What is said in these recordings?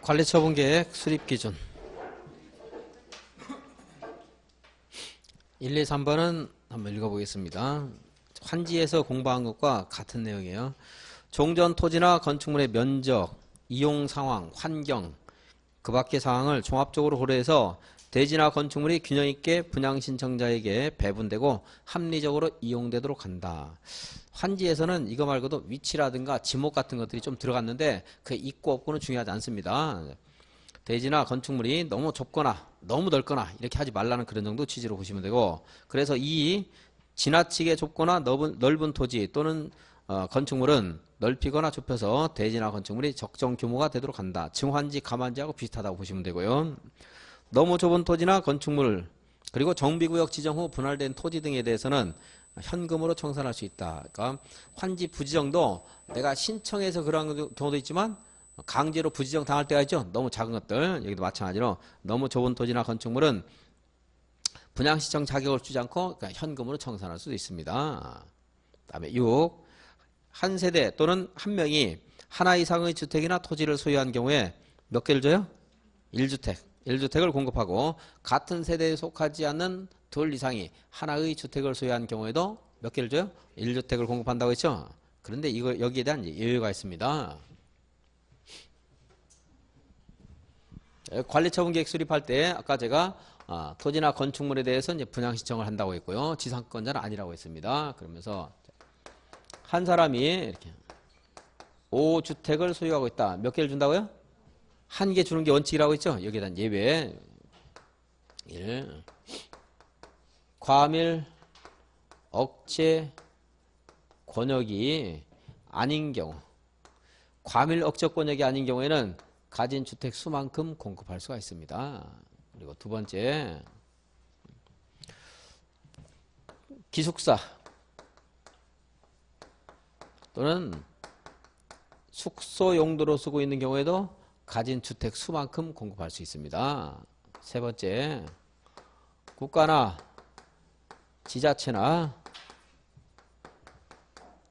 관리처분계획 수립기준 1, 2, 3번은 한번 읽어보겠습니다. 환지에서 공부한 것과 같은 내용이에요. 종전 토지나 건축물의 면적, 이용 상황, 환경, 그 밖의 상황을 종합적으로 고려해서 대지나 건축물이 균형 있게 분양 신청자에게 배분되고 합리적으로 이용되도록 한다. 환지에서는 이거 말고도 위치라든가 지목 같은 것들이 좀 들어갔는데 그 있고 없고는 중요하지 않습니다. 대지나 건축물이 너무 좁거나 너무 넓거나 이렇게 하지 말라는 그런 정도 취지로 보시면 되고, 그래서 이 지나치게 좁거나 넓은 토지 또는 건축물은 넓히거나 좁혀서 대지나 건축물이 적정 규모가 되도록 한다. 증환지, 감환지하고 비슷하다고 보시면 되고요. 너무 좁은 토지나 건축물 그리고 정비구역 지정 후 분할된 토지 등에 대해서는 현금으로 청산할 수 있다. 그러니까 환지 부지정도 내가 신청해서 그런 경우도 있지만 강제로 부지정 당할 때가 있죠. 너무 작은 것들. 여기도 마찬가지로 너무 좁은 토지나 건축물은 분양 신청 자격을 주지 않고 그냥 현금으로 청산할 수도 있습니다. 그다음에 6. 한 세대 또는 한 명이 하나 이상의 주택이나 토지를 소유한 경우에 몇 개를 줘요? 1주택. 1주택을 공급하고 같은 세대에 속하지 않는 둘 이상이 하나의 주택을 소유한 경우에도 몇 개를 줘요? 1주택을 공급한다고 했죠? 그런데 이거 여기에 대한 예외가 있습니다. 관리처분계획 수립할 때 아까 제가 토지나 건축물에 대해서 이제 분양 신청을 한다고 했고요. 지상권자는 아니라고 했습니다. 그러면서 한 사람이 이렇게 5주택을 소유하고 있다. 몇 개를 준다고요? 한 개 주는 게 원칙이라고 했죠? 여기에 대한 예외. 1. 과밀, 억제, 권역이 아닌 경우. 과밀, 억제, 권역이 아닌 경우에는 가진 주택 수만큼 공급할 수가 있습니다. 그리고 두 번째, 기숙사 또는 숙소 용도로 쓰고 있는 경우에도 가진 주택 수만큼 공급할 수 있습니다. 세 번째, 국가나 지자체나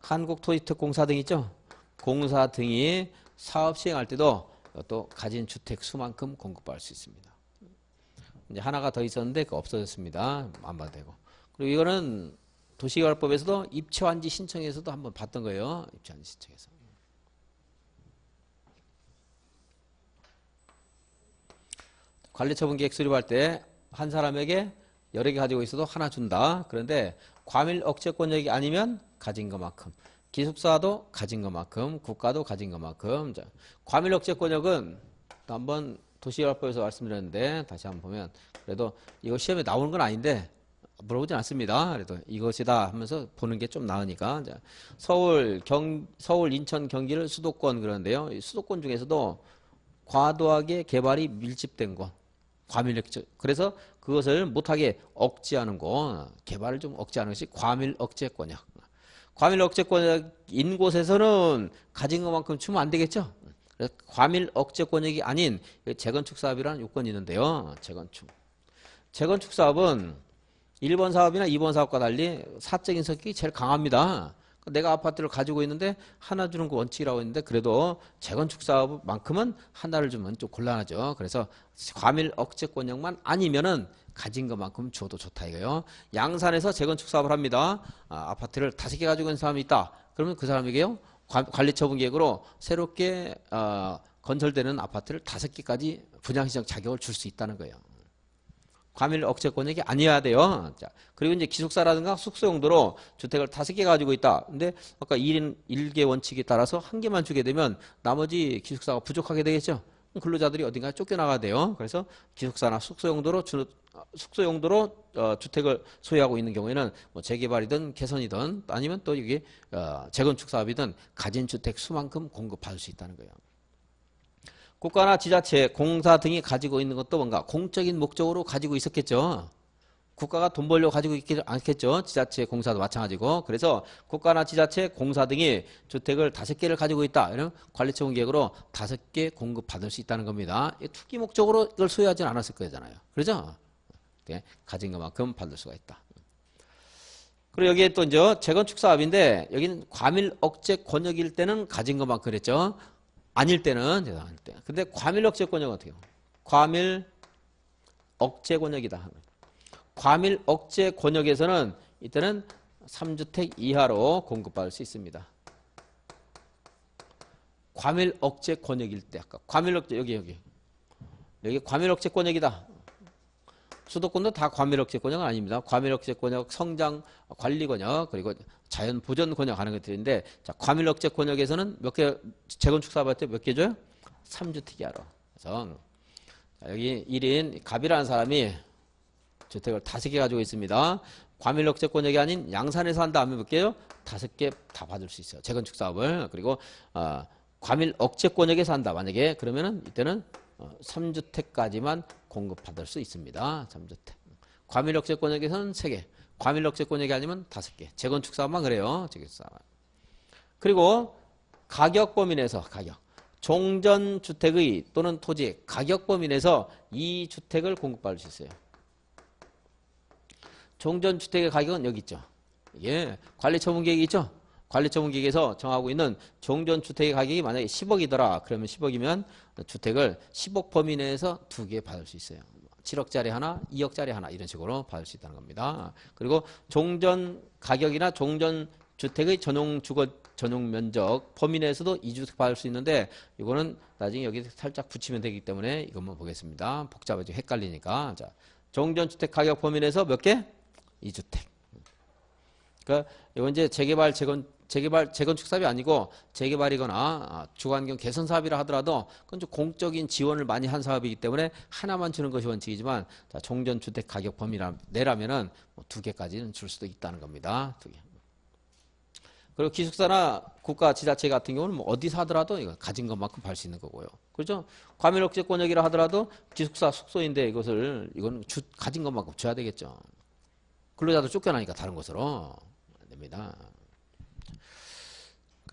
한국토지특공사 등 있죠? 공사 등이 사업 시행할 때도 또 가진 주택 수만큼 공급할 수 있습니다. 이제 하나가 더 있었는데 그 없어졌습니다. 안 봐도 되고. 그리고 이거는 도시개발법에서도 입체환지 신청에서도 한번 봤던 거예요. 입체환지 신청에서. 관리처분계획 수립할 때 한 사람에게 여러 개 가지고 있어도 하나 준다. 그런데 과밀 억제 권역이 아니면 가진 것만큼, 기숙사도 가진 것만큼, 국가도 가진 것만큼. 자, 과밀 억제 권역은 또 한번 도시개발법에서 말씀드렸는데 다시 한번 보면, 그래도 이거 시험에 나오는 건 아닌데 물어보진 않습니다. 그래도 이것이다 하면서 보는 게 좀 나으니까. 자, 서울, 인천, 경기를 수도권 그러는데요. 이 수도권 중에서도 과도하게 개발이 밀집된 곳, 과밀억제. 그래서 그것을 못하게 억제하는 것, 개발을 좀 억제하는 것이 과밀 억제 권역. 과밀 억제 권역인 곳에서는 가진 것만큼 주면 안 되겠죠. 그래서 과밀 억제 권역이 아닌 재건축 사업이라는 요건이 있는데요. 재건축 사업은 1번 사업이나 2번 사업과 달리 사적인 성격이 제일 강합니다. 내가 아파트를 가지고 있는데 하나 주는 거 원칙이라고 했는데 그래도 재건축 사업만큼은 하나를 주면 좀 곤란하죠. 그래서 과밀 억제 권역만 아니면은 가진 것만큼 줘도 좋다 이거예요. 양산에서 재건축 사업을 합니다. 아파트를 5개 가지고 있는 사람이 있다. 그러면 그 사람에게요, 관리처분계획으로 새롭게 건설되는 아파트를 5개까지 분양신청 자격을 줄 수 있다는 거예요. 과밀 억제 권역이 아니어야 돼요. 자, 그리고 이제 기숙사라든가 숙소 용도로 주택을 5개 가지고 있다. 근데 아까 1인 1개 원칙에 따라서 1개만 주게 되면 나머지 기숙사가 부족하게 되겠죠. 근로자들이 어딘가 쫓겨나가야 돼요. 그래서 기숙사나 숙소 용도로 주택을 소유하고 있는 경우에는 뭐 재개발이든 개선이든 아니면 또 이게 재건축 사업이든 가진 주택 수만큼 공급할 수 있다는 거예요. 국가나 지자체, 공사 등이 가지고 있는 것도 뭔가 공적인 목적으로 가지고 있었겠죠. 국가가 돈 벌려고 가지고 있지 않겠죠. 지자체, 공사도 마찬가지고. 그래서 국가나 지자체, 공사 등이 주택을 5개를 가지고 있다. 이런 관리처분계획으로 5개 공급받을 수 있다는 겁니다. 투기 목적으로 이걸 소유하지는 않았을 거잖아요. 그러죠? 네, 가진 것만큼 받을 수가 있다. 그리고 여기에 또 이제 재건축 사업인데 여기는 과밀 억제 권역일 때는 가진 것만큼 그랬죠. 아닐 때는 아닐 때. 근데 과밀 억제 권역은 어떻게 해요? 과밀 억제 권역이다. 과밀 억제 권역에서는 이때는 3주택 이하로 공급받을 수 있습니다. 과밀 억제 권역일 때 아까 과밀 억제 여기 과밀 억제 권역이다. 수도권도 다 과밀 억제 권역은 아닙니다. 과밀 억제 권역, 성장 관리 권역, 그리고 자연 보전 권역 하는 것들인데, 자, 과밀 억제 권역에서는 몇 개, 재건축 사업할 때 몇 개 줘요? 3주택 이하로. 그래서 여기 1인 갑이라는 사람이 주택을 5개 가지고 있습니다. 과밀 억제 권역이 아닌 양산에서 한다 하면 몇 개요? 5개 다 받을 수 있어요. 재건축 사업을. 그리고 과밀 억제 권역에서 한다. 만약에 그러면은 이때는 3주택까지만 공급받을 수 있습니다. 3주택. 과밀 억제 권역에서는 3개. 과밀 억제 권역이 아니면 5개. 재건축 사업만 그래요. 재건축 사업. 그리고 가격 범위 내에서 종전 주택의 또는 토지의 가격 범위 내에서 이 주택을 공급받을 수 있어요. 종전 주택의 가격은 여기 있죠. 이게 관리처분계획이 있죠. 관리처분계획에서 정하고 있는 종전 주택의 가격이 만약에 10억이더라. 그러면 10억이면 주택을 10억 범위 내에서 2개 받을 수 있어요. 7억짜리 하나, 2억짜리 하나 이런 식으로 받을 수 있다는 겁니다. 그리고 종전 가격이나 종전 주택의 전용 주거 전용 면적 범위 내에서도 2주택 받을 수 있는데 이거는 나중에 여기 살짝 붙이면 되기 때문에 이것만 보겠습니다. 복잡하죠. 헷갈리니까. 자, 종전 주택 가격 범위 내에서 몇 개? 2주택. 그러니까 이건 이제 재개발 재건축 사업이 아니고 재개발이거나 주거환경 개선 사업이라 하더라도 그건 좀 공적인 지원을 많이 한 사업이기 때문에 하나만 주는 것이 원칙이지만, 자, 종전 주택 가격 범위 내라면은 뭐 2개까지는 줄 수도 있다는 겁니다. 2개. 그리고 기숙사나 국가 지자체 같은 경우는 뭐 어디서 하더라도 이거 가진 것만큼 받을 수 있는 거고요. 그렇죠? 과밀 억제 권역이라 하더라도 기숙사 숙소인데 이건 가진 것만큼 줘야 되겠죠. 근로자도 쫓겨나니까 다른 곳으로 안 됩니다.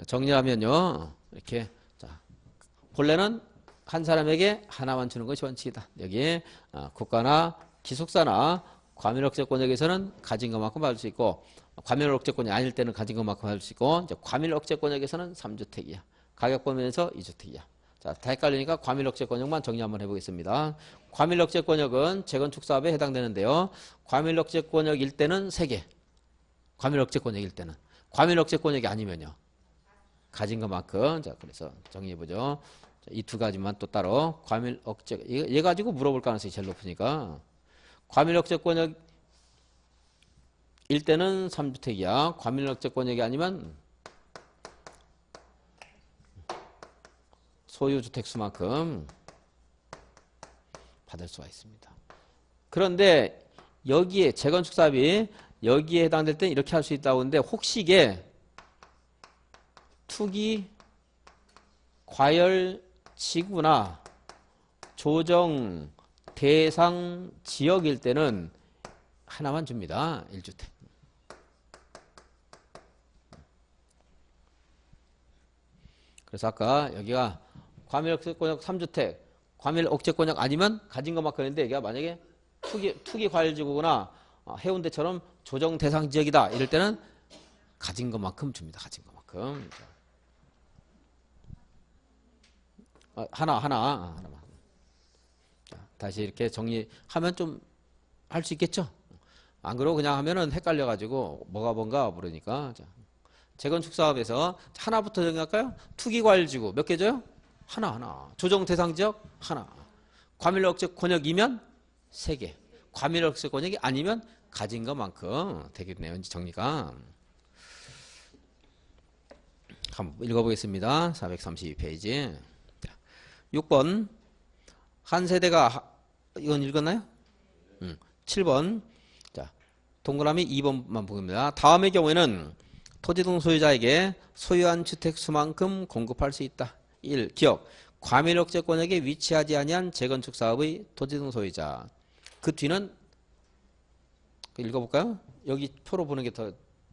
정리하면요, 이렇게, 자, 본래는 한 사람에게 하나만 주는 것이 원칙이다. 여기 국가나 기숙사나 과밀 억제 권역에서는 가진 것만큼 받을 수 있고, 과밀 억제 권역이 아닐 때는 가진 것만큼 받을 수 있고, 이제 과밀 억제 권역에서는 3주택이야. 가격 범위에서 2주택이야. 자, 다 헷갈리니까 과밀 억제 권역만 정리 한번 해보겠습니다. 과밀 억제 권역은 재건축 사업에 해당되는데요. 과밀 억제 권역일 때는 3개. 과밀 억제 권역일 때는. 과밀 억제 권역이 아니면요, 가진 것만큼. 자, 그래서 정리해보죠. 이 2가지만 또 따로. 과밀 억제, 얘 가지고 물어볼 가능성이 제일 높으니까. 과밀 억제 권역일 때는 3주택이야. 과밀 억제 권역이 아니면 소유주택 수만큼 받을 수가 있습니다. 그런데 여기에 재건축 사업이 여기에 해당될 때 이렇게 할 수 있다고 하는데, 혹시 이게 투기 과열 지구나 조정 대상 지역일 때는 하나만 줍니다. 1주택. 그래서 아까 여기가 과밀 억제 권역 3주택, 과밀 억제 권역 아니면 가진 것만큼 했는데, 여기가 만약에 투기 과열 지구나 해운대처럼 조정 대상 지역이다 이럴 때는 가진 것만큼 줍니다. 가진 것만큼. 하나만. 자, 다시 이렇게 정리하면 좀 할 수 있겠죠? 안 그러고 그냥 하면은 헷갈려가지고 뭐가 뭔가 모르니까. 자, 재건축 사업에서 하나부터 정리할까요? 투기 과열 지구 몇 개 줘요? 하나. 조정 대상 지역 하나. 과밀 억제 권역이면 3개. 과밀 억제 권역이 아니면 가진 것만큼 되겠네요. 정리가. 한번 읽어보겠습니다. 432페이지. 6번. 한 세대가, 이건 읽었나요? 7번. 자, 동그라미 2번만 보입니다. 다음의 경우에는 토지 등 소유자에게 소유한 주택 수만큼 공급할 수 있다. 1. 기억. 과밀 억제 권역에 위치하지 아니한 재건축 사업의 토지 등 소유자. 그 뒤는 읽어볼까요? 여기 표로 보는 게 더,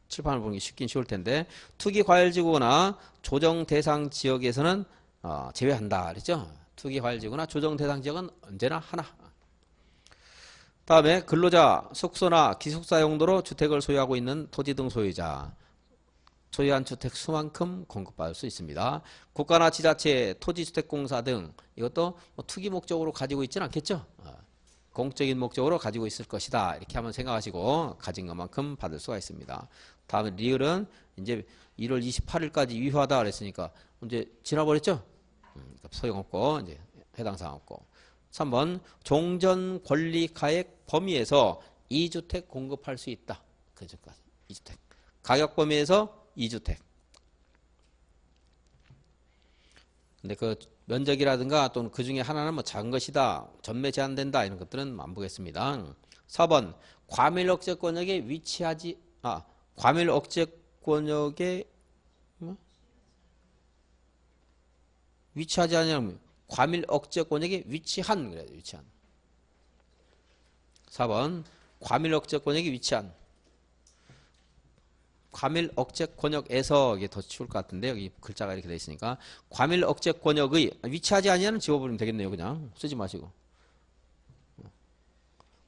칠판을 보는 게 쉽긴 쉬울 텐데, 투기 과열지구나 조정 대상 지역에서는 제외한다 그랬죠? 투기 과열지구나 조정 대상 지역은 언제나 하나. 다음에 근로자, 숙소나 기숙사 용도로 주택을 소유하고 있는 토지 등 소유자. 소유한 주택 수만큼 공급받을 수 있습니다. 국가나 지자체, 토지주택공사 등 이것도 뭐 투기 목적으로 가지고 있지는 않겠죠. 공적인 목적으로 가지고 있을 것이다. 이렇게 한번 생각하시고 가진 것만큼 받을 수가 있습니다. 다음에 리을은 이제 1월 28일까지 유효하다 그랬으니까 이제 지나버렸죠. 소용없고 이제 해당 사항 없고. 3번 종전 권리가액 범위에서 2주택 공급할 수 있다. 그저까지 2주택. 가격 범위에서 2주택. 근데 그 면적이라든가 또는 그 중에 하나는 뭐 작은 것이다, 전매 제한된다 이런 것들은 안 보겠습니다. 4번 과밀 억제 권역에 위치하지 과밀 억제 권역에 위치하지 않으면 과밀 억제 권역에 위치한 그래요. 위치한. 4번 과밀 억제 권역에 위치한. 과밀 억제 권역에서 이게 더 쉬울 것 같은데 여기 글자가 이렇게 돼 있으니까 과밀 억제 권역의 위치하지 아니하는 지워버리면 되겠네요. 그냥 쓰지 마시고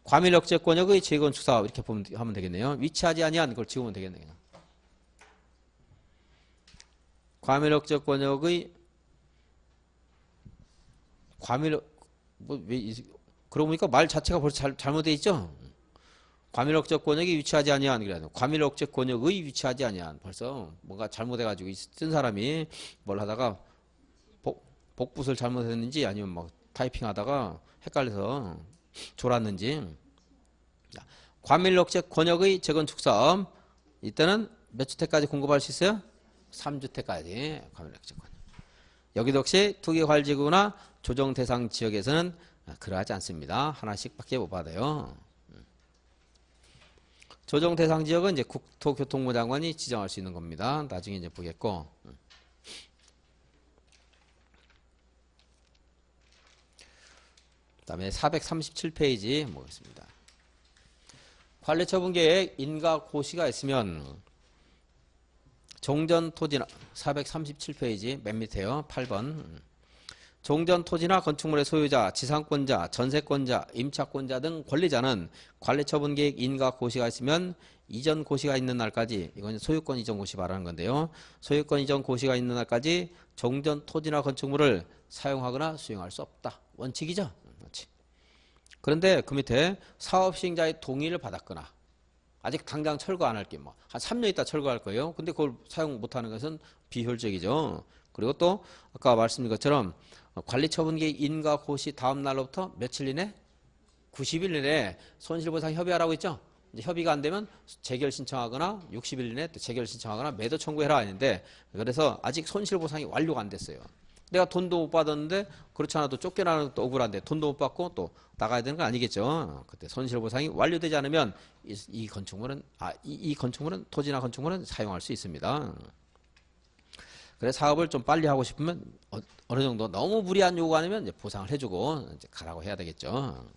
과밀 억제 권역의 재건축 사업 이렇게 하면 되겠네요. 위치하지 아니한 그걸 지우면 되겠네요. 그냥. 과밀 억제 권역의 과밀 그러고 보니까 말 자체가 벌써 잘못되어 있죠. 과밀 억제 권역이 위치하지 아니한 그래요. 과밀 억제 권역의 위치하지 아니한 벌써 뭔가 잘못해가지고 쓴 사람이 뭘 하다가 복붙을 잘못했는지 아니면 막 타이핑하다가 헷갈려서 졸았는지. 과밀 억제 권역의 재건축 사업 이때는 몇 주택까지 공급할 수 있어요? 3주택까지 과밀 억제 권역. 여기도 역시 투기과열지구나 조정 대상 지역에서는 그러하지 않습니다. 하나씩밖에 못 받아요. 조정 대상 지역은 이제 국토교통부 장관이 지정할 수 있는 겁니다. 나중에 이제 보겠고. 그다음에 437페이지 보겠습니다. 관리처분계획 인가 고시가 있으면 종전 토지나 437페이지 맨 밑에요. 8번. 종전 토지나 건축물의 소유자, 지상권자, 전세권자, 임차권자 등 권리자는 관리처분계획 인가 고시가 있으면 이전 고시가 있는 날까지 이건 소유권 이전 고시 말하는 건데요. 소유권 이전 고시가 있는 날까지 종전 토지나 건축물을 사용하거나 수용할 수 없다. 원칙이죠. 원칙. 그런데 그 밑에 사업시행자의 동의를 받았거나 아직 당장 철거 안 할게 뭐 한 3년 있다 철거할 거예요. 근데 그걸 사용 못하는 것은 비효율적이죠. 그리고 또 아까 말씀드린 것처럼 관리처분계획 인가 고시 다음 날로부터 며칠 이내? 90일 이내에 손실보상 협의하라고 했죠. 이제 협의가 안 되면 재결 신청하거나 60일 이내에 또 재결 신청하거나 매도 청구해라 했는데 그래서 아직 손실보상이 완료가 안 됐어요. 내가 돈도 못 받았는데 그렇지 않아도 쫓겨나는 것도 억울한데 돈도 못 받고 또 나가야 되는 건 아니겠죠. 그때 손실보상이 완료되지 않으면 이 건축물은 이 건축물은 토지나 건축물은 사용할 수 있습니다. 그래서 사업을 좀 빨리 하고 싶으면 어느 정도 너무 무리한 요구 아니면 이제 보상을 해주고 이제 가라고 해야 되겠죠.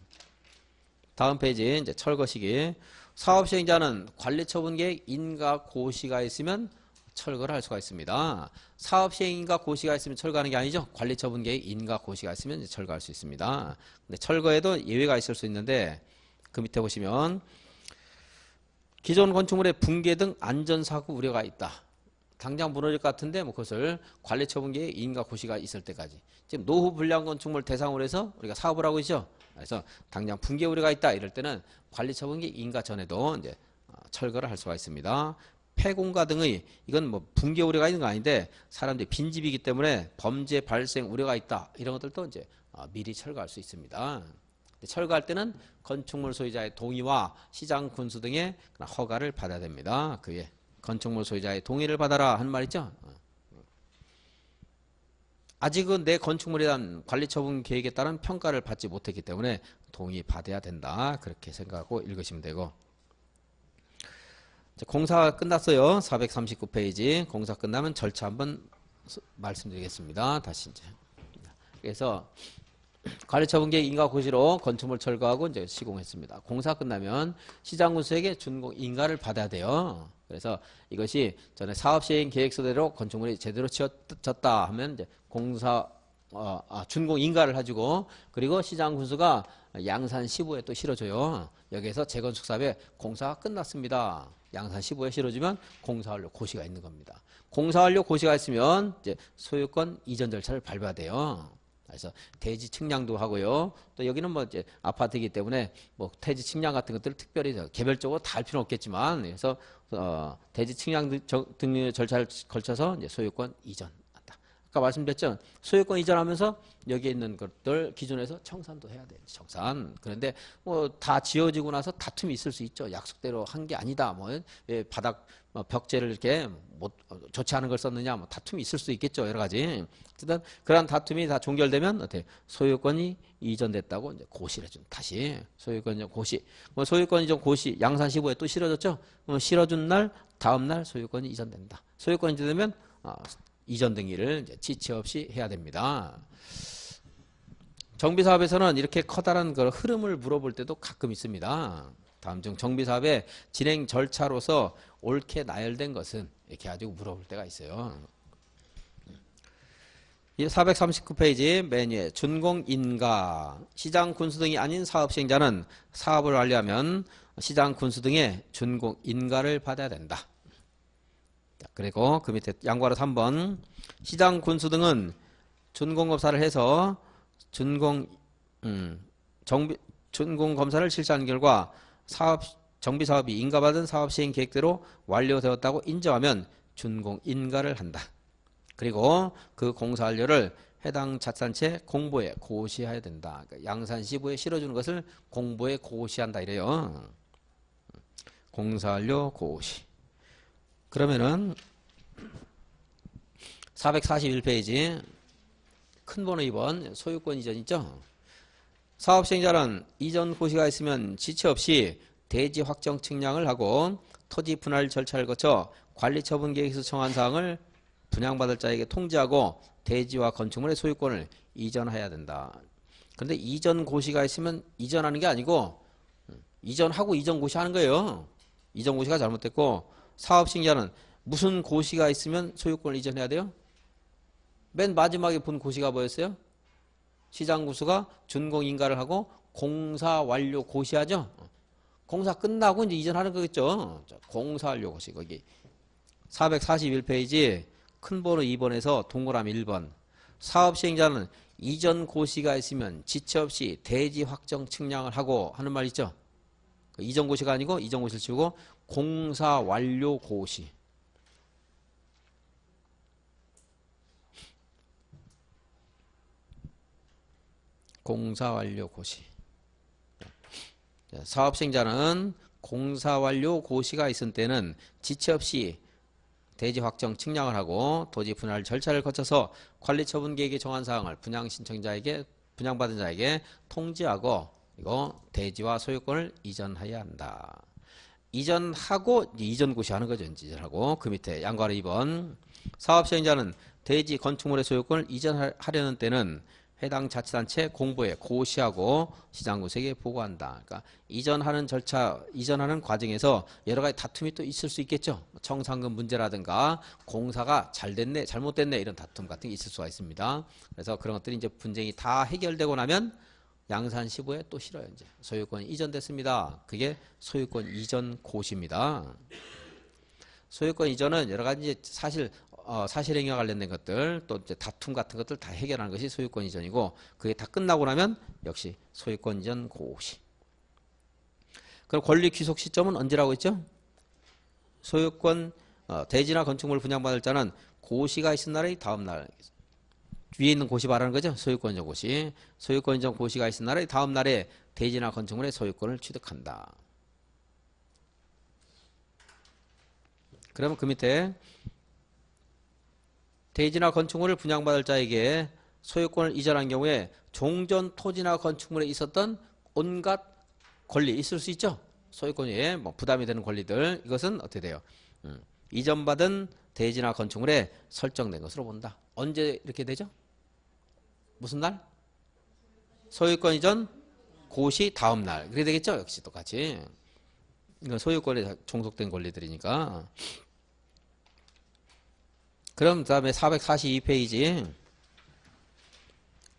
다음 페이지 이제 철거 시기. 사업 시행자는 관리처분계획 인가 고시가 있으면 철거를 할 수가 있습니다. 사업 시행 인가 고시가 있으면 철거하는 게 아니죠. 관리처분계획 인가 고시가 있으면 이제 철거할 수 있습니다. 근데 철거에도 예외가 있을 수 있는데 그 밑에 보시면 기존 건축물의 붕괴 등 안전사고 우려가 있다. 당장 무너질 것 같은데 뭐 그것을 관리처분계획 인가 고시가 있을 때까지 지금 노후 불량 건축물 대상으로 해서 우리가 사업을 하고 있죠. 그래서 당장 붕괴 우려가 있다 이럴 때는 관리처분계획 인가 전에도 이제 철거를 할 수가 있습니다. 폐공가 등의 이건 뭐 붕괴 우려가 있는 거 아닌데 사람들이 빈집이기 때문에 범죄 발생 우려가 있다 이런 것들도 이제 미리 철거할 수 있습니다. 철거할 때는 건축물 소유자의 동의와 시장 군수 등의 허가를 받아야 됩니다. 그에 건축물 소유자의 동의를 받아라 하는 말 있죠. 아직은 내 건축물에 대한 관리처분 계획에 따른 평가를 받지 못했기 때문에 동의 받아야 된다. 그렇게 생각하고 읽으시면 되고. 공사가 끝났어요. 439페이지. 공사 끝나면 절차 한번 말씀드리겠습니다. 다시 이제. 그래서 관리처분계획 인가 고시로 건축물 철거하고 이제 시공했습니다. 공사 끝나면 시장군수에게 준공 인가를 받아야 돼요. 그래서 이것이 전에 사업시행 계획서대로 건축물이 제대로 지어졌다 하면 이제 공사 준공 인가를 가지고 그리고 시장 군수가 양산 15에 또 실어줘요. 여기에서 재건축 사업의 공사가 끝났습니다. 양산 15에 실어주면 공사 완료 고시가 있는 겁니다. 공사 완료 고시가 있으면 이제 소유권 이전 절차를 밟아야 돼요. 그래서 대지 측량도 하고요. 또 여기는 뭐 이제 아파트이기 때문에 뭐 대지 측량 같은 것들을 특별히 개별적으로 다 할 필요는 없겠지만 그래서 대지 측량 등 절차를 거쳐서 이제 소유권 이전한다. 아까 말씀드렸죠. 소유권 이전하면서 여기에 있는 것들 기준에서 청산도 해야 돼요. 청산. 그런데 뭐 다 지어지고 나서 다툼이 있을 수 있죠. 약속대로 한 게 아니다. 뭐 왜 바닥 벽재를 이렇게 못 좋지 않은 걸 썼느냐. 뭐 다툼이 있을 수 있겠죠. 여러 가지. 어쨌든 그러한 다툼이 다 종결되면 어때? 소유권이 이전됐다고 이제 고시를 해준. 다시 소유권 이전 고시. 뭐 소유권 이전 고시 양산 15에 또 실어졌죠. 실어준 날 다음 날 소유권이 이전된다. 소유권 이전되면 이전 등기를 이제 지체 없이 해야 됩니다. 정비사업에서는 이렇게 커다란 그 흐름을 물어볼 때도 가끔 있습니다. 다음 중 정비사업의 진행 절차로서 옳게 나열된 것은 이렇게 가지고 물어볼 때가 있어요. 439페이지 맨 위에 준공인가 시장 군수 등이 아닌 사업 시행자는 사업을 완료하면 시장 군수 등의 준공인가를 받아야 된다. 그리고 그 밑에 양괄호 3번 시장 군수 등은 준공검사를 해서 준공검사를 실시한 결과 정비사업이 인가받은 사업시행 계획대로 완료되었다고 인정하면 준공인가를 한다. 그리고 그 공사 완료를 해당 자치단체 공보에 고시해야 된다. 그러니까 양산 15에 실어주는 것을 공보에 고시한다 이래요. 공사 완료 고시. 그러면은 441페이지 큰 번호 2번 소유권 이전 있죠. 사업시행자는 이전 고시가 있으면 지체 없이 대지 확정 측량을 하고 토지 분할 절차를 거쳐 관리처분 계획에서 정한 사항을 분양받을 자에게 통지하고 대지와 건축물의 소유권을 이전해야 된다. 그런데 이전 고시가 있으면 이전하는 게 아니고 이전하고 이전 고시하는 거예요. 이전 고시가 잘못됐고 사업시행자는 무슨 고시가 있으면 소유권을 이전해야 돼요? 맨 마지막에 본 고시가 뭐였어요? 시장구수가 준공인가를 하고 공사 완료 고시하죠. 공사 끝나고 이제 이전하는 거겠죠. 공사 완료 고시 거기 441페이지 큰 번호 2번에서 동그라미 1번 사업시행자는 이전 고시가 있으면 지체 없이 대지 확정 측량을 하고 하는 말 있죠. 이전 고시가 아니고 이전 고시를 치우고 공사 완료 고시. 공사 완료 고시. 사업시행자는 공사 완료 고시가 있을 때는 지체 없이 대지 확정 측량을 하고 토지 분할 절차를 거쳐서 관리처분 계획에 정한 사항을 분양 신청자에게 분양받은 자에게 통지하고 그리고 대지와 소유권을 이전해야 한다. 이전하고 이전 고시하는 거죠. 이전하고 그 밑에 양괄호 2번 사업시행자는 대지 건축물의 소유권을 이전하려는 때는 해당 자치단체 공보에 고시하고 시장구세에게 보고한다. 그러니까 이전하는 절차, 이전하는 과정에서 여러 가지 다툼이 또 있을 수 있겠죠. 청산금 문제라든가 공사가 잘 됐네, 잘못됐네 이런 다툼 같은 게 있을 수가 있습니다. 그래서 그런 것들이 이제 분쟁이 다 해결되고 나면 양산 15에 또 실어요. 이제 소유권이 이전됐습니다. 그게 소유권 이전 고시입니다. 소유권 이전은 여러 가지 이제 사실행위와 관련된 것들 또 이제 다툼 같은 것들 다 해결하는 것이 소유권 이전이고 그게 다 끝나고 나면 역시 소유권 이전 고시. 그럼 권리 귀속 시점은 언제라고 했죠? 소유권 대지나 건축물 분양받을 자는 고시가 있은 날의 다음 날. 위에 있는 고시 말하는 거죠. 소유권 이전 고시. 소유권 이전 고시가 있은 날의 다음 날에 대지나 건축물의 소유권을 취득한다. 그러면 그 밑에 대지나 건축물을 분양받을 자에게 소유권을 이전한 경우에 종전 토지나 건축물에 있었던 온갖 권리 있을 수 있죠. 소유권에 뭐 부담이 되는 권리들 이것은 어떻게 돼요? 이전받은 대지나 건축물에 설정된 것으로 본다. 언제 이렇게 되죠? 무슨 날? 소유권 이전 고시 다음 날. 그래 되겠죠? 역시 똑같이. 이건 소유권에 종속된 권리들이니까. 그럼 다음에 442페이지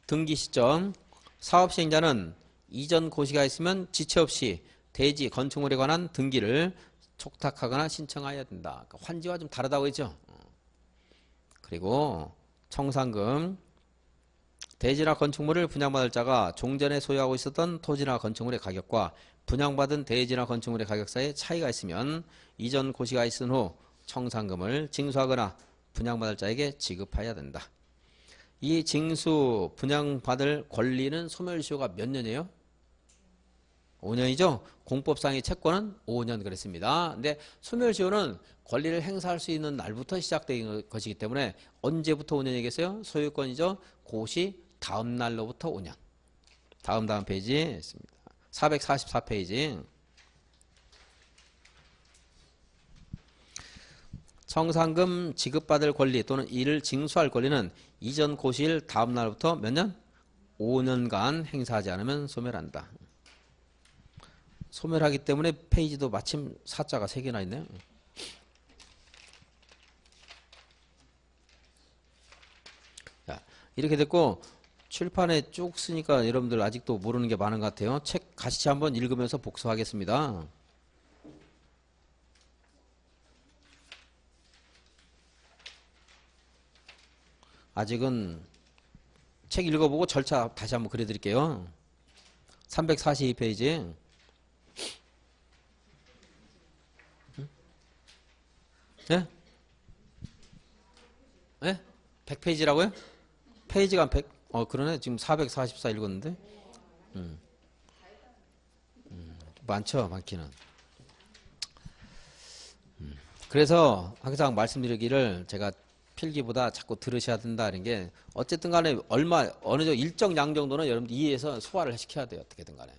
등기 시점. 사업 시행자는 이전 고시가 있으면 지체 없이 대지 건축물에 관한 등기를 촉탁하거나 신청해야 된다. 그러니까 환지와 좀 다르다고 했죠. 그리고 청산금. 대지나 건축물을 분양받을 자가 종전에 소유하고 있었던 토지나 건축물의 가격과 분양받은 대지나 건축물의 가격 사이에 차이가 있으면 이전 고시가 있은 후 청산금을 징수하거나 분양받을 자에게 지급해야 된다. 이 징수 분양받을 권리는 소멸시효가 몇 년이에요? 5년이죠. 공법상의 채권은 5년 그랬습니다. 근데 소멸시효는 권리를 행사할 수 있는 날부터 시작된 것이기 때문에 언제부터 5년이겠어요? 소유권이죠. 고시 다음 날로부터 5년. 다음 페이지에 있습니다. 444페이지. 청산금 지급받을 권리 또는 이를 징수할 권리는 이전 고시일 다음 날부터 몇 년? 5년간 행사하지 않으면 소멸한다. 소멸하기 때문에 페이지도 마침 사자가 3개나 있네요. 자, 이렇게 됐고 칠판에 쭉 쓰니까 여러분들 아직도 모르는 게 많은 것 같아요. 책 같이 한번 읽으면서 복습하겠습니다. 아직은 책 읽어보고 절차 다시 한번 그려드릴게요. 342페이지. 네? 네? 100페이지라고요? 페이지가 100, 그러네. 지금 444 읽었는데. 많죠, 많기는. 그래서 항상 말씀드리기를 제가 필기보다 자꾸 들으셔야 된다 이런 게 어쨌든 간에 어느 정도 일정 양 정도는 여러분들 이해해서 소화를 시켜야 돼요. 어떻게든 간에.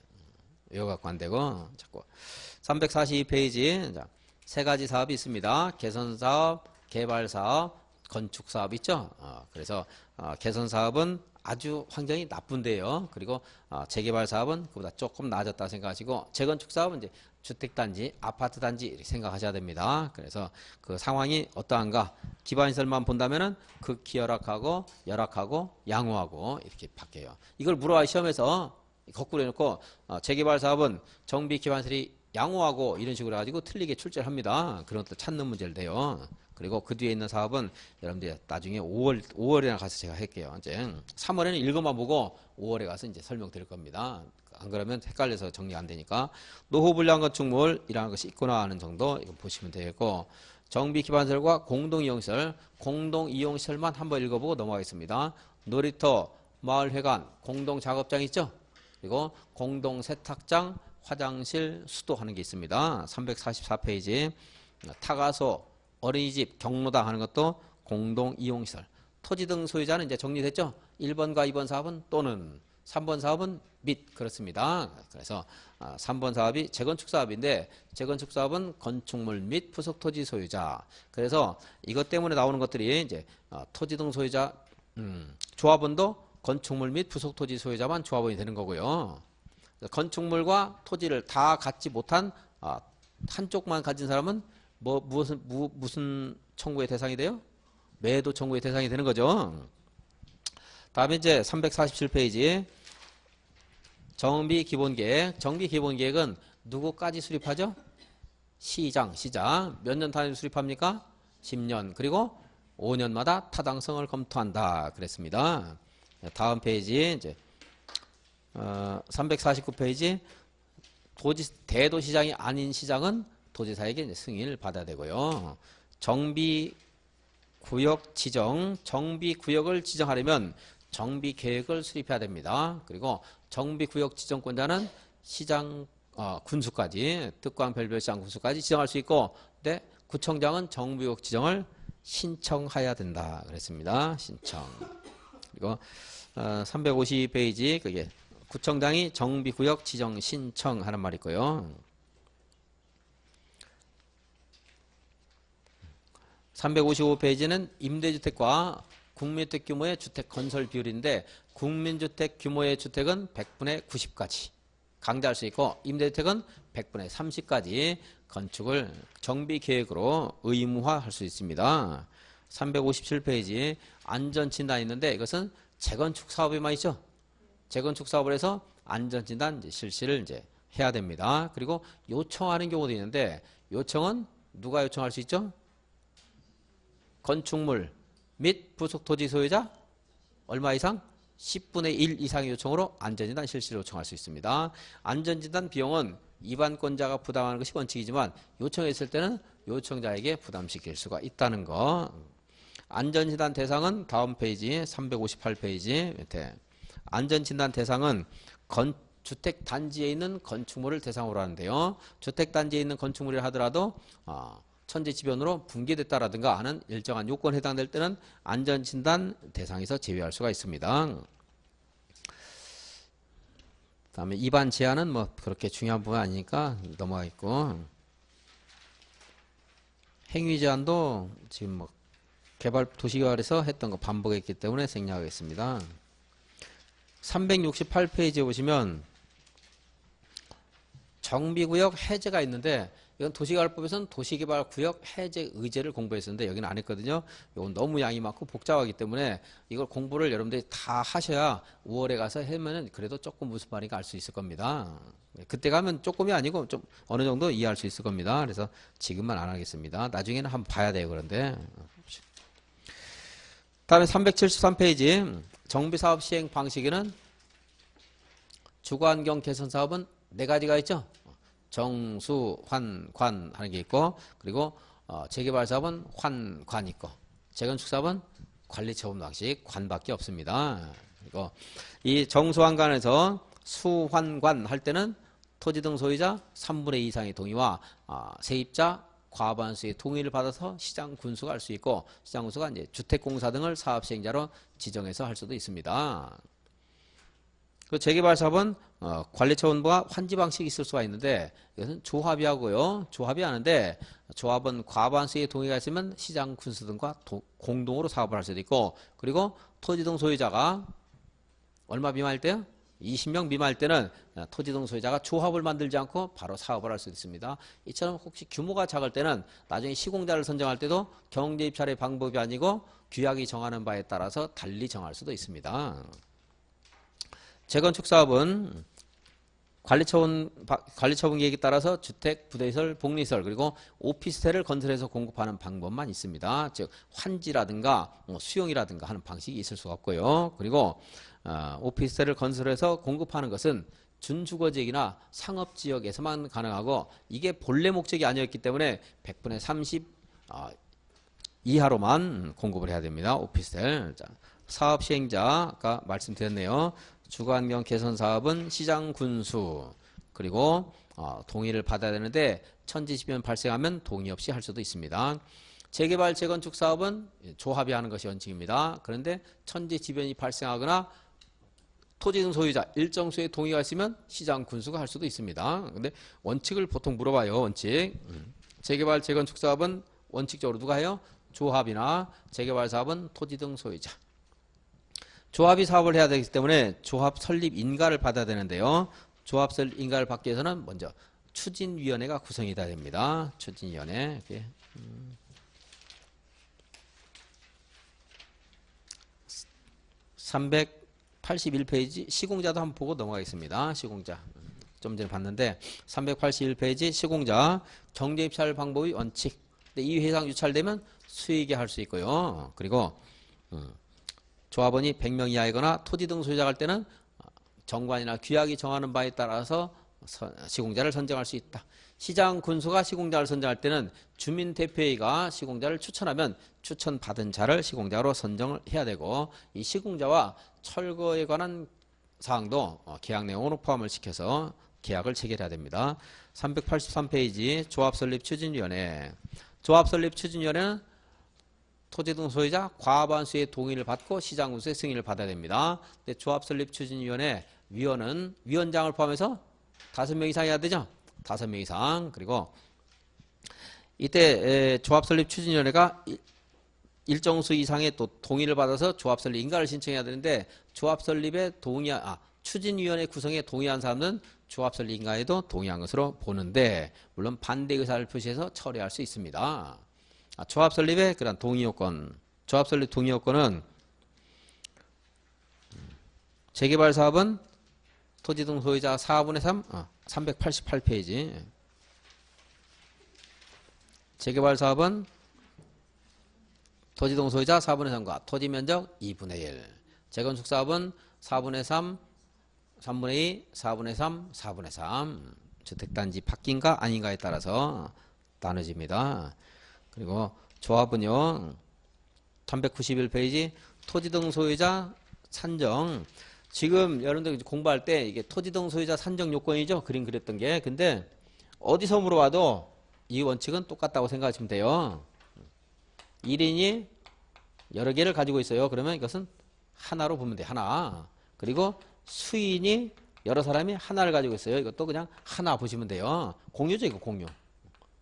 외워갖고 안 되고 자꾸. 342페이지. 자, 3가지 사업이 있습니다. 개선사업, 개발사업, 건축사업 있죠. 그래서 개선사업은 아주 환경이 나쁜데요. 그리고 재개발 사업은 그보다 조금 나아졌다 생각하시고 재건축 사업은 이제 주택단지, 아파트단지 이렇게 생각하셔야 됩니다. 그래서 그 상황이 어떠한가 기반시설만 본다면은 극히 열악하고 양호하고 이렇게 바뀌어요. 이걸 물어봐 시험에서 거꾸로 해놓고 재개발 사업은 정비 기반시설이 양호하고 이런 식으로 해가지고 틀리게 출제를 합니다. 그런 것도 찾는 문제를 내요. 그리고 그 뒤에 있는 사업은 여러분들이 나중에 5월에 가서 제가 할게요. 이제 3월에는 읽어만 보고 5월에 가서 이제 설명드릴 겁니다. 안 그러면 헷갈려서 정리 안 되니까 노후불량 건축물이라는 것이 있구나 하는 정도 이거 보시면 되겠고 정비 기반시설과 공동이용시설, 공동이용시설만 한번 읽어보고 넘어가겠습니다. 놀이터, 마을회관, 공동작업장 있죠? 그리고 공동세탁장, 화장실, 수도하는 게 있습니다. 344페이지 타가소, 어린이집, 경로당 하는 것도 공동이용시설. 토지 등 소유자는 이제 정리됐죠? 1번과 2번 사업은 또는 3번 사업은 및 그렇습니다. 그래서 3번 사업이 재건축 사업인데 재건축 사업은 건축물 및 부속 토지 소유자. 그래서 이것 때문에 나오는 것들이 이제 토지 등 소유자 조합원도 건축물 및 부속 토지 소유자만 조합원이 되는 거고요. 건축물과 토지를 다 갖지 못한 한쪽만 가진 사람은 무슨 청구의 대상이 돼요? 매도 청구의 대상이 되는 거죠. 다음에 이제 347페이지 정비 기본계획. 정비 기본계획은 누구까지 수립하죠? 시장. 몇 년 단위로 수립합니까? 10년. 그리고 5년마다 타당성을 검토한다. 그랬습니다. 다음 페이지 이제 349페이지 대도시장이 아닌 시장은 도지사에게 이제 승인을 받아야 되고요. 정비구역 지정, 정비구역을 지정하려면 정비계획을 수립해야 됩니다. 그리고 정비구역 지정권자는 시장 군수까지 특광 별별시장 군수까지 지정할 수 있고 근데 구청장은 정비구역 지정을 신청해야 된다. 그랬습니다. 신청. 그리고 352페이지 그게 구청장이 정비구역 지정 신청하는 말이 있고요. 355페이지는 임대주택과 국민주택 규모의 주택 건설 비율인데 국민주택 규모의 주택은 100분의 90까지 강제할 수 있고 임대주택은 100분의 30까지 건축을 정비계획으로 의무화할 수 있습니다. 357페이지 안전진단이 있는데 이것은 재건축 사업에만 있죠. 재건축 사업을 해서 안전진단 이제 실시를 이제 해야 됩니다. 그리고 요청하는 경우도 있는데 요청은 누가 요청할 수 있죠? 건축물 및 부속 토지 소유자 얼마 이상? 10분의 1 이상의 요청으로 안전진단 실시를 요청할 수 있습니다. 안전진단 비용은 입안권자가 부담하는 것이 원칙이지만 요청했을 때는 요청자에게 부담시킬 수가 있다는 거. 안전진단 대상은 다음 페이지 358페이지 밑에 안전진단 대상은 주택단지에 있는 건축물을 대상으로 하는데요. 주택단지에 있는 건축물이라 하더라도 천재지변으로 붕괴됐다라든가 하는 일정한 요건에 해당될 때는 안전진단 대상에서 제외할 수가 있습니다. 다음에 입안 제한은 뭐 그렇게 중요한 부분 아니니까 넘어가겠고, 행위 제한도 지금 뭐 도시개발에서 했던 거 반복했기 때문에 생략하겠습니다. 368페이지에 보시면 정비구역 해제가 있는데 이건 도시개발법에서는 도시개발구역 해제 의제를 공부했었는데 여기는 안 했거든요. 이건 너무 양이 많고 복잡하기 때문에 이걸 공부를 여러분들이 다 하셔야 5월에 가서 하면은 그래도 조금 무슨 말인가 알 수 있을 겁니다. 그때 가면 조금이 아니고 좀 어느 정도 이해할 수 있을 겁니다. 그래서 지금만 안 하겠습니다. 나중에는 한번 봐야 돼요. 그런데 다음에 373페이지 정비사업 시행 방식에는 주거환경 개선 사업은 4가지가 있죠. 정수, 환, 관 하는 게 있고, 그리고 재개발 사업은 환, 관 있고, 재건축 사업은 관리 처분 방식 관밖에 없습니다. 그리고 이 정수, 환, 관에서 수, 환, 관 할 때는 토지 등 소유자 3분의 2 이상의 동의와 세입자 과반수의 동의를 받아서 시장 군수가 할 수 있고, 시장 군수가 이제 주택공사 등을 사업 시행자로 지정해서 할 수도 있습니다. 그 재개발 사업은 관리처분부가 환지 방식이 있을 수가 있는데 이것은 조합이 하고요. 조합이 하는데 조합은 과반수의 동의가 있으면 시장 군수 등과 공동으로 사업을 할 수도 있고, 그리고 토지 등 소유자가 얼마 미만일 때요? 20명 미만일 때는 토지 등 소유자가 조합을 만들지 않고 바로 사업을 할 수 있습니다. 이처럼 혹시 규모가 작을 때는 나중에 시공자를 선정할 때도 경제입찰의 방법이 아니고 규약이 정하는 바에 따라서 달리 정할 수도 있습니다. 재건축 사업은 관리처분 계획에 따라서 주택, 부대시설, 복리시설 그리고 오피스텔을 건설해서 공급하는 방법만 있습니다. 즉 환지라든가 수용이라든가 하는 방식이 있을 수가 없고요. 그리고 오피스텔을 건설해서 공급하는 것은 준주거지역이나 상업지역에서만 가능하고 이게 본래 목적이 아니었기 때문에 100분의 30 이하로만 공급을 해야 됩니다. 오피스텔. 자, 사업 시행자 아까 말씀드렸네요. 주거환경 개선 사업은 시장 군수 그리고 동의를 받아야 되는데 천지지변 발생하면 동의 없이 할 수도 있습니다. 재개발 재건축 사업은 조합이 하는 것이 원칙입니다. 그런데 천지지변이 발생하거나 토지 등 소유자 일정 수의 동의가 있으면 시장 군수가 할 수도 있습니다. 근데 원칙을 보통 물어봐요. 원칙. 재개발 재건축 사업은 원칙적으로 누가 해요? 조합이나 재개발 사업은 토지 등 소유자. 조합이 사업을 해야 되기 때문에 조합 설립 인가를 받아야 되는데요. 조합 설립 인가를 받기 위해서는 먼저 추진위원회가 구성이 돼야 됩니다. 추진위원회. 381페이지 시공자도 한번 보고 넘어가겠습니다. 시공자. 좀 전에 봤는데 381페이지 시공자 경제입찰 방법의 원칙. 근데 이 회상 유찰되면 수익에 할 수 있고요. 그리고 조합원이 100명 이하이거나 토지 등 소유자가 할 때는 정관이나 규약이 정하는 바에 따라서 시공자를 선정할 수 있다. 시장 군수가 시공자를 선정할 때는 주민대표회의가 시공자를 추천하면 추천받은 자를 시공자로 선정을 해야 되고 이 시공자와 철거에 관한 사항도 계약 내용으로 포함을 시켜서 계약을 체결해야 됩니다. 383페이지 조합설립추진위원회. 조합설립추진위원회는 토지 등 소유자 과반수의 동의를 받고 시장 군수의 승인을 받아야 됩니다. 근데 조합설립추진위원회 위원은 위원장을 포함해서 5명 이상 해야 되죠? 5명 이상. 그리고 이때 조합설립추진위원회가 일정 수 이상의 또 동의를 받아서 조합설립 인가를 신청해야 되는데 조합설립에 추진위원회 구성에 동의한 사람은 조합설립 인가에도 동의한 것으로 보는데 물론 반대 의사를 표시해서 처리할 수 있습니다. 조합설립의 그런 동의 요건, 조합설립 동의 요건은 재개발 사업은 토지 등 소유자 4분의 3, 388페이지. 재개발 사업은 토지 등 소유자 4분의 3과 토지 면적 2분의 1. 재건축 사업은 4분의 3, 3분의 2, 4분의 3, 4분의 3. 주택단지 바뀐가 아닌가에 따라서 나눠집니다. 그리고 조합은요. 391페이지 토지 등 소유자 산정. 지금 여러분들 공부할 때 이게 토지 등 소유자 산정 요건이죠. 그림 그렸던 게. 근데 어디서 물어봐도 이 원칙은 똑같다고 생각하시면 돼요. 1인이 여러 개를 가지고 있어요. 그러면 이것은 하나로 보면 돼. 하나. 그리고 수인이 여러 사람이 하나를 가지고 있어요. 이것도 그냥 하나 보시면 돼요. 공유죠. 이거 공유.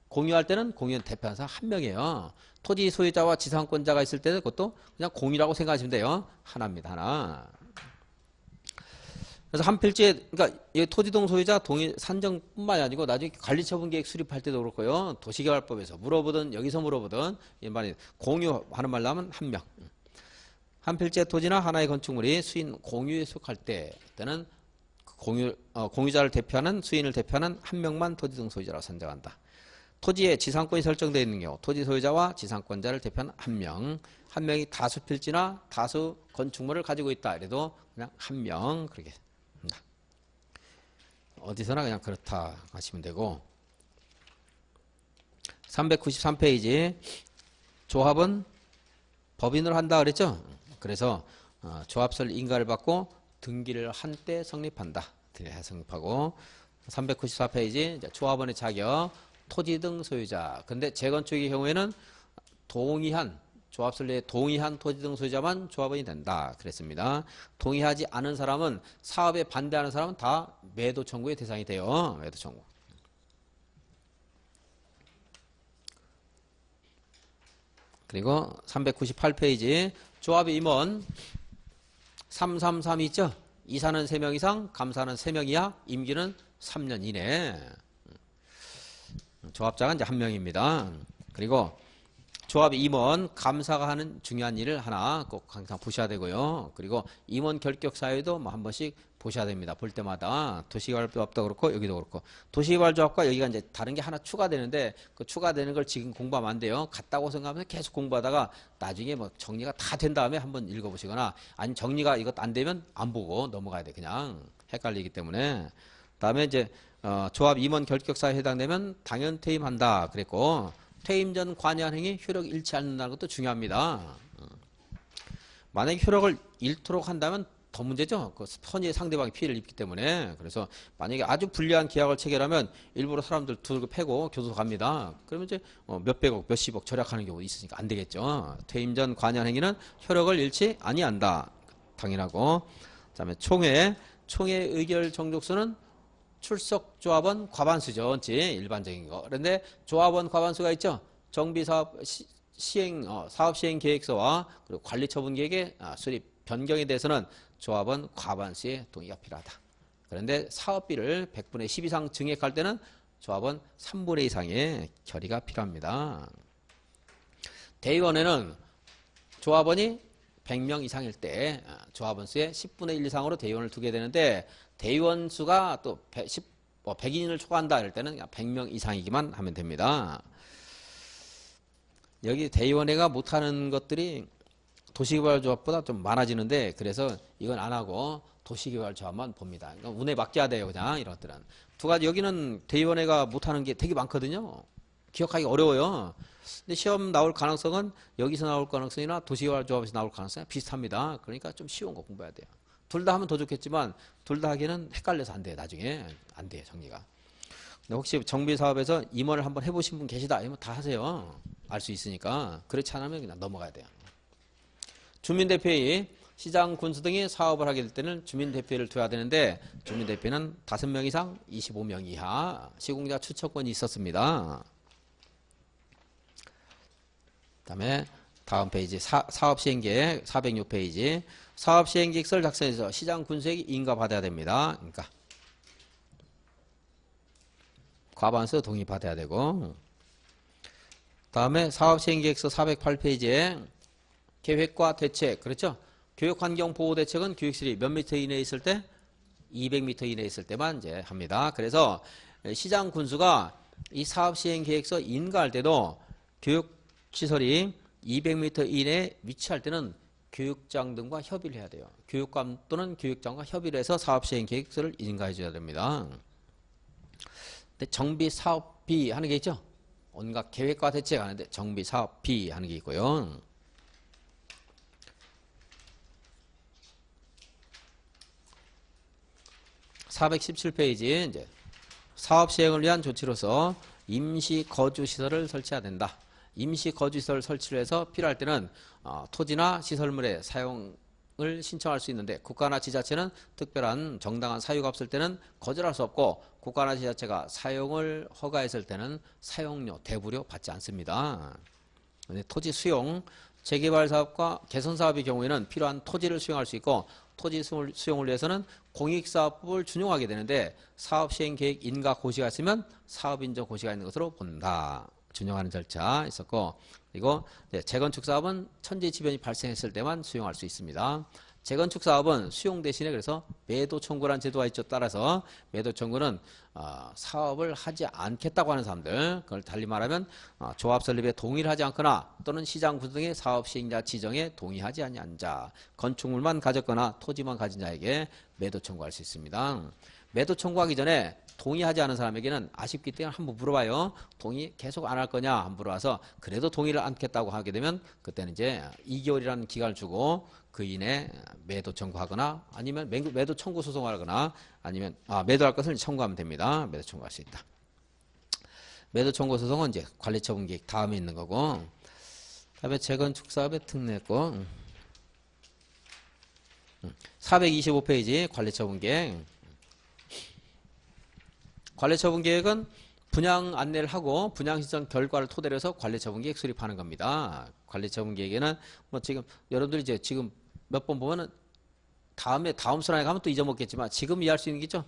공유할 때는 공유는 대표하는 사람 한 명이에요. 토지 소유자와 지상권자가 있을 때는 그것도 그냥 공유라고 생각하시면 돼요. 하나입니다. 하나. 그래서 한 필지에 그러니까 이 토지동 소유자 동의 산정뿐만이 아니고 나중에 관리처분계획 수립할 때도 그렇고요. 도시개발법에서 물어보든 여기서 물어보든 이 말이 공유하는 말로 하면 한 명. 한 필지의 토지나 하나의 건축물이 수인 공유에 속할 때는 공유자를 대표하는 수인을 대표하는 한 명만 토지등 소유자라고 산정한다. 토지에 지상권이 설정되어 있는 경우 토지 소유자와 지상권자를 대표하는 한 명. 한 명이 다수 필지나 다수 건축물을 가지고 있다. 이래도 그냥 한 명 그렇게 합니다. 어디서나 그냥 그렇다 하시면 되고 393페이지 조합은 법인으로 한다 그랬죠. 그래서 조합설 인가를 받고 등기를 한때 성립한다. 성립하고 394페이지 조합원의 자격 토지 등 소유자. 근데 재건축의 경우에는 동의한 조합설례에 동의한 토지 등 소유자만 조합원이 된다. 그랬습니다. 동의하지 않은 사람은 사업에 반대하는 사람은 다 매도 청구의 대상이 돼요. 매도 청구. 그리고 398페이지 조합의 임원 333 있죠. 이사는 3명 이상, 감사는 3명 이하, 임기는 3년 이내. 조합자가 이제 한 명입니다. 그리고 조합 임원 감사가 하는 중요한 일을 하나 꼭 항상 보셔야 되고요. 그리고 임원 결격 사유도 뭐 한 번씩 보셔야 됩니다. 볼 때마다 도시개발조합도 그렇고 여기도 그렇고 도시개발조합과 여기가 이제 다른 게 하나 추가되는데 그 추가되는 걸 지금 공부하면 안 돼요. 같다고 생각하면서 계속 공부하다가 나중에 뭐 정리가 다 된 다음에 한번 읽어보시거나 아니 정리가 이것 안 되면 안 보고 넘어가야 돼. 그냥 헷갈리기 때문에. 그다음에 이제 조합 임원 결격 사유에 해당되면 당연 퇴임한다 그랬고 퇴임 전 관여한 행위 효력이 잃지 않는다는 것도 중요합니다. 만약에 효력을 잃도록 한다면 더 문제죠. 그 선의의 상대방이 피해를 입기 때문에. 그래서 만약에 아주 불리한 계약을 체결하면 일부러 사람들 두고 패고 교도소 갑니다. 그러면 이제 몇백억, 몇십억 절약하는 경우도 있으니까 안 되겠죠. 퇴임 전 관여한 행위는 효력을 잃지 아니한다. 당연하고. 그다음에 총회 의결 정족수는 출석 조합원 과반수죠. 원칙 일반적인 거. 그런데 조합원 과반수가 있죠. 정비사업 사업 시행 계획서와 그리고 관리 처분 계획의 수립 변경에 대해서는 조합원 과반수의 동의가 필요하다. 그런데 사업비를 100분의 10 이상 증액할 때는 조합원 3분의 2 이상의 결의가 필요합니다. 대의원회는 조합원이 100명 이상일 때 조합원 수의 10분의 1 이상으로 대의원을 두게 되는데 대의원 수가 또 100인을 초과한다 이럴 때는 100명 이상이기만 하면 됩니다. 여기 대의원회가 못하는 것들이 도시개발조합보다 좀 많아지는데 그래서 이건 안 하고 도시개발조합만 봅니다. 그러니까 운에 맡겨야 돼요. 그냥 이런 것들은. 두 가지 여기는 대의원회가 못하는 게 되게 많거든요. 기억하기 어려워요. 근데 시험 나올 가능성은 여기서 나올 가능성이나 도시개발조합에서 나올 가능성이 비슷합니다. 그러니까 좀 쉬운 거 공부해야 돼요. 둘 다 하면 더 좋겠지만 둘 다 하기는 헷갈려서 안 돼요. 나중에 안 돼요. 정리가. 근데 혹시 정비사업에서 임원을 한번 해보신 분 계시다 아니면 다 하세요. 알 수 있으니까. 그렇지 않으면 그냥 넘어가야 돼요. 주민대표의 시장, 군수 등이 사업을 하게 될 때는 주민대표를 둬야 되는데 주민대표는 5명 이상 25명 이하 시공자 추천권이 있었습니다. 그다음에 다음 페이지 사업시행계획 406페이지 사업시행계획서를 작성해서 시장 군수에게 인가받아야 됩니다. 그러니까 과반수 동의받아야 되고 다음에 사업시행계획서 408페이지에 계획과 대책 그렇죠? 교육환경보호대책은 교육실이 몇 미터 이내에 있을 때? 200m 이내에 있을 때만 이제 합니다. 그래서 시장 군수가 이 사업시행계획서 인가할 때도 교육시설이 200m 이내에 위치할 때는 교육장 등과 협의를 해야 돼요. 교육감 또는 교육장과 협의를 해서 사업시행계획서를 인가해 줘야 됩니다. 근데 정비사업비 하는 게 있죠. 온갖 계획과 대책 하는데 정비사업비 하는 게 있고요. (417페이지) 이제 사업 시행을 위한 조치로서 임시 거주시설을 설치해야 된다. 임시 거주시설 설치를 해서 필요할 때는 토지나 시설물의 사용을 신청할 수 있는데 국가나 지자체는 특별한 정당한 사유가 없을 때는 거절할 수 없고 국가나 지자체가 사용을 허가했을 때는 사용료, 대부료 받지 않습니다. 토지 수용, 재개발 사업과 개선 사업의 경우에는 필요한 토지를 수용할 수 있고 토지 수용을 위해서는 공익사업법을 준용하게 되는데 사업시행계획 인가 고시가 있으면 사업인정 고시가 있는 것으로 본다. 준용하는 절차 있었고 그리고 재건축 사업은 천재지변이 발생했을 때만 수용할 수 있습니다. 재건축 사업은 수용 대신에 그래서 매도 청구라는 제도가 있죠. 따라서 매도 청구는 사업을 하지 않겠다고 하는 사람들, 그걸 달리 말하면 조합 설립에 동의를 하지 않거나 또는 시장 구조 등의 사업 시행자 지정에 동의하지 아니한 자, 건축물만 가졌거나 토지만 가진 자에게 매도 청구할 수 있습니다. 매도 청구하기 전에 동의하지 않은 사람에게는 아쉽기 때문에 한번 물어봐요. 동의 계속 안 할 거냐 한번 물어봐서 그래도 동의를 않겠다고 하게 되면 그때는 이제 2개월이라는 기간을 주고 그 이내 매도 청구하거나 아니면 매도 청구 소송을 하거나 아니면 매도할 것을 청구하면 됩니다. 매도 청구할 수 있다. 매도 청구 소송은 이제 관리처분 계획 다음에 있는 거고 다음에 재건축 사업의 특례고 425페이지 관리처분 계획. 관리처분 계획은 분양 안내를 하고 분양 신청 결과를 토대로 해서 관리처분 계획 수립하는 겁니다. 관리처분 계획에는 뭐 지금 여러분들이 이제 지금 몇 번 보면은 다음 순환에 가면 또 잊어먹겠지만 지금 이해할 수 있는 게 있죠.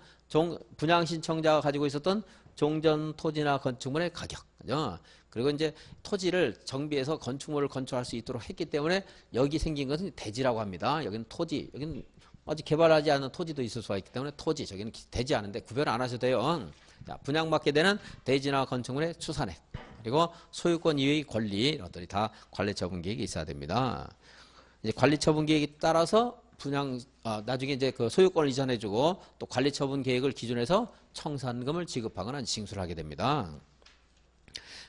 분양 신청자가 가지고 있었던 종전 토지나 건축물의 가격, 그죠? 그리고 이제 토지를 정비해서 건축물을 건축할 수 있도록 했기 때문에 여기 생긴 것은 대지라고 합니다. 여기는 토지, 여기는 아직 개발하지 않은 토지도 있을 수가 있기 때문에 토지, 저기는 되지 않은데 구별 안 하셔도 돼요. 자, 분양받게 되는 대지나 건축물의 추산액, 그리고 소유권 이외의 권리, 이런 것들이 다 관리처분 계획이 있어야 됩니다. 이제 관리처분 계획에 따라서 나중에 이제 그 소유권을 이전해주고 또 관리처분 계획을 기준해서 청산금을 지급하거나 징수를 하게 됩니다.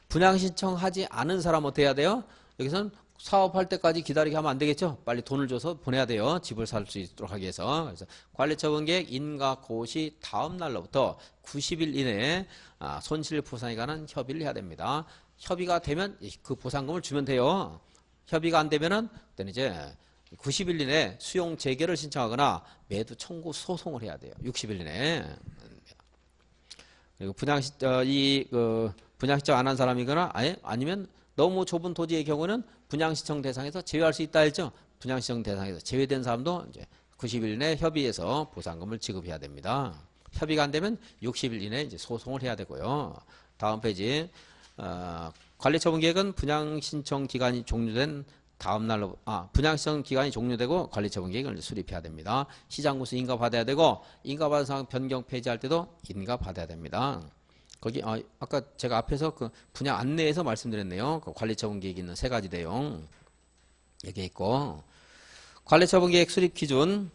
분양 신청하지 않은 사람 어떻게 해야 돼요? 여기서는 사업할 때까지 기다리게 하면 안 되겠죠. 빨리 돈을 줘서 보내야 돼요. 집을 살 수 있도록 하기 위해서. 그래서 관리처분 계획 인가 고시 다음 날로부터 90일 이내에 손실 보상에 관한 협의를 해야 됩니다. 협의가 되면 그 보상금을 주면 돼요. 협의가 안 되면은 그때는 이제 90일 이내에 수용 재개를 신청하거나 매도 청구 소송을 해야 돼요. 60일 이내에. 그리고 분양 신청 안 한 사람이거나 아니면 너무 좁은 토지의 경우는 분양신청 대상에서 제외할 수 있다 했죠. 분양신청 대상에서 제외된 사람도 이제 90일 내에 협의해서 보상금을 지급해야 됩니다. 협의가 안 되면 60일 이내에 이제 소송을 해야 되고요. 다음 페이지. 관리처분 계획은 분양신청 기간이 종료된 다음 날로 분양신청 기간이 종료되고 관리처분 계획을 수립해야 됩니다. 시장군수 인가 받아야 되고 인가받은 사항 변경 폐지할 때도 인가 받아야 됩니다. 거기 아까 제가 앞에서 그 분양 안내에서 말씀드렸네요. 그 관리처분 계획 있는 세 가지 내용 여기 있고 관리처분 계획 수립 기준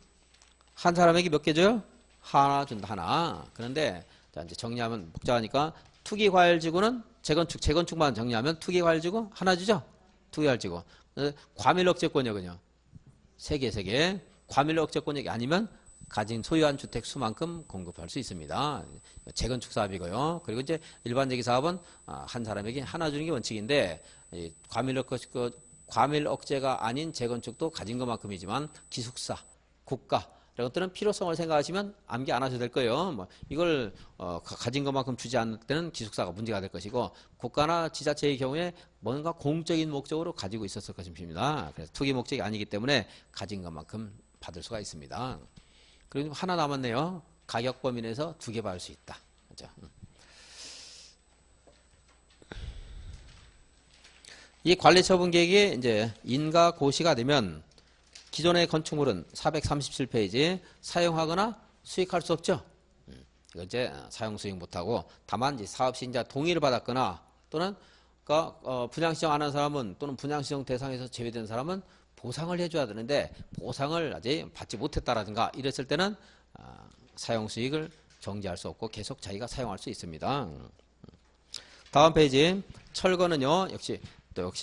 한 사람에게 몇 개 줘요? 하나 준다. 하나. 그런데 자 이제 정리하면 복잡하니까 투기과열지구는 재건축만 정리하면 투기과열지구 하나 주죠. 투기과열지구. 과밀억제권역은요. 세 개. 과밀억제권역이 아니면 가진 소유한 주택 수만큼 공급할 수 있습니다. 재건축 사업이고요. 그리고 이제 일반적인 사업은 한 사람에게 하나 주는 게 원칙인데 과밀 억제가 아닌 재건축도 가진 것만큼이지만 기숙사, 국가 이런 것들은 필요성을 생각하시면 암기 안 하셔도 될 거예요. 뭐 이걸 가진 것만큼 주지 않을 때는 기숙사가 문제가 될 것이고 국가나 지자체의 경우에 뭔가 공적인 목적으로 가지고 있었을 것입니다. 그래서 투기 목적이 아니기 때문에 가진 것만큼 받을 수가 있습니다. 그리고 하나 남았네요. 가격 범위 내에서 2개 받을 수 있다. 그렇죠? 이 관리처분 계획이 이제 인가 고시가 되면 기존의 건축물은 437페이지 사용하거나 수익할 수 없죠. 이거 이제 사용 수익 못하고 다만 이제 사업시행자 동의를 받았거나 또는 분양시정 안 한 사람은 또는 분양시정 대상에서 제외된 사람은 보상을 해줘야 되는데 보상을 아직 받지 못했다라든가 이랬을 때는 사용 수익을 정지할 수 없고 계속 자기가 사용할 수 있습니다. 다음 페이지 철거는요 역시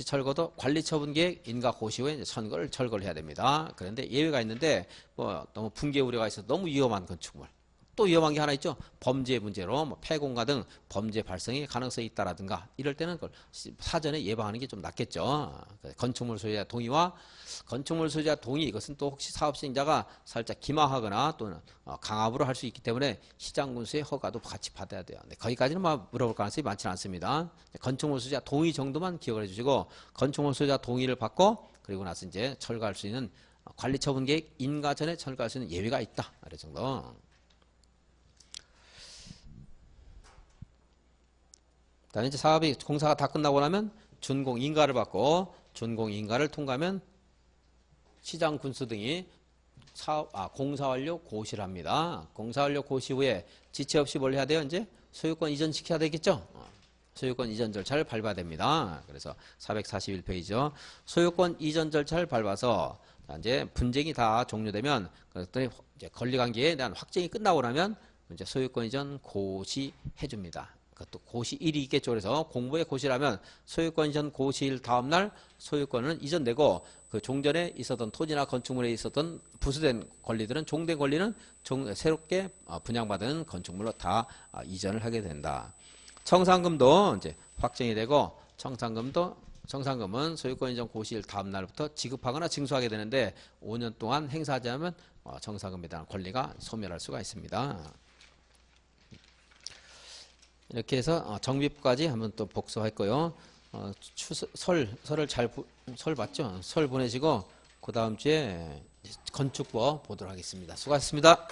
철거도 관리처분계획 인가 고시 후에 철거를 해야 됩니다. 그런데 예외가 있는데 뭐 너무 붕괴 우려가 있어서 너무 위험한 건축물. 또 위험한 게 하나 있죠. 범죄 문제로 뭐 폐공가 등 범죄 발생의 가능성이 있다라든가 이럴 때는 그걸 사전에 예방하는 게 좀 낫겠죠. 건축물 소유자 동의와 건축물 소유자 동의 이것은 또 혹시 사업시행자가 살짝 기마하거나 또는 강압으로 할 수 있기 때문에 시장군수의 허가도 같이 받아야 돼요. 근데 거기까지는 물어볼 가능성이 많지는 않습니다. 건축물 소유자 동의 정도만 기억을 해주시고 건축물 소유자 동의를 받고 그리고 나서 이제 철거할 수 있는 관리처분계획 인가 전에 철거할 수 있는 예외가 있다. 이 정도. 그다음에 이제 사업이 공사가 다 끝나고 나면 준공 인가를 받고 준공 인가를 통과하면 시장 군수 등이 공사 완료 고시를 합니다. 공사 완료 고시 후에 지체 없이 뭘 해야 돼요? 이제 소유권 이전 시켜야 되겠죠? 소유권 이전 절차를 밟아야 됩니다. 그래서 441페이지죠. 소유권 이전 절차를 밟아서 이제 분쟁이 다 종료되면 그랬더니 이제 권리관계에 대한 확정이 끝나고 나면 이제 소유권 이전 고시해 줍니다. 또 고시일이 있겠죠. 그래서 공부의 고시라면 소유권 이전 고시일 다음날 소유권은 이전되고 그 종전에 있었던 토지나 건축물에 있었던 부수된 권리들은 종된 권리는 새롭게 분양받은 건축물로 다 이전을 하게 된다. 청산금도 이제 확정이 되고 청산금은 소유권 이전 고시일 다음날부터 지급하거나 징수하게 되는데 5년 동안 행사하지 않으면 청산금에 대한 권리가 소멸할 수가 있습니다. 이렇게 해서 정비법까지 한번 또 복습했고요. 설을 설 봤죠? 설 보내시고 그 다음 주에 건축법 보도록 하겠습니다. 수고하셨습니다.